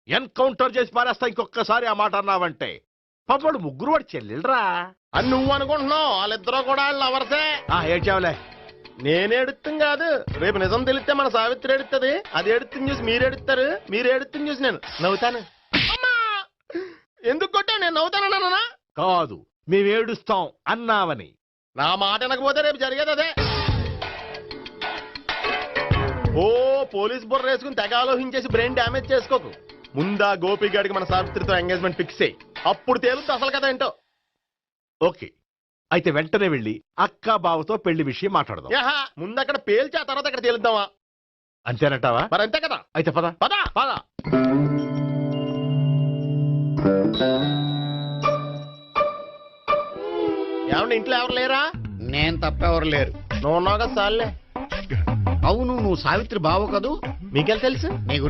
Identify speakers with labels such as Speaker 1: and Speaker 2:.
Speaker 1: Encounter చేసి పారేస్తా ఇంకొకసారి ఆ మాట అన్నావంటే. పాపడు ముగ్గురు వాడు చెల్లెలరా
Speaker 2: అని నువ్వు అనుకుంటున్నావు, వాళ్ళిద్దరూ కూడా వాళ్ళు ఎవరితే.
Speaker 1: ఏడ్చావులే.
Speaker 2: నేను ఎడుతుంది కాదు, రేపు నిజం తెలిస్తే మన సావిత్రి ఎడుతుంది. అది ఎడుతుంది చూసి మీరు ఎడుతారు, మీరు ఎడుతుంది చూసి నేను నవ్వుతాను. ఎందుకు కొట్టా? నేను నవ్వుతానన్నా
Speaker 1: కాదు, మేమేడుస్తాం అన్నావని.
Speaker 2: నా మాట వినకపోతే రేపు జరిగేది అదే. ఓ పోలీస్ బుర్ర వేసుకుని తెగ ఆలోచించేసి బ్రెయిన్ డ్యామేజ్ చేసుకోకు. ముందా గోపిగాడికి మన సావిత్రితో ఎంగేజ్మెంట్ ఫిక్స్ అయ్యి అప్పుడు తేలుతుంది అసలు కదా ఏంటో.
Speaker 1: ఓకే, అయితే వెంటనే వెళ్ళి అక్క బావతో పెళ్లి విషయం మాట్లాడదాం.
Speaker 2: ముందు అక్కడ పేల్చి ఆ తర్వాత అక్కడ తేలుద్దామా?
Speaker 1: అంతేనంటావా?
Speaker 2: మరి అంతే కదా.
Speaker 1: అయితే పద
Speaker 2: పద
Speaker 1: పద.
Speaker 2: ఏమన్నా ఇంట్లో ఎవరు లేరా?
Speaker 3: నేను తప్పెవరు లేరు.
Speaker 2: నువ్వు ఉన్నావు కదా సార్లే.
Speaker 3: అవును, నువ్వు సావిత్రి బావ కదూ?
Speaker 2: మీకెళ్ళి తెలుసు
Speaker 3: నీ గురించి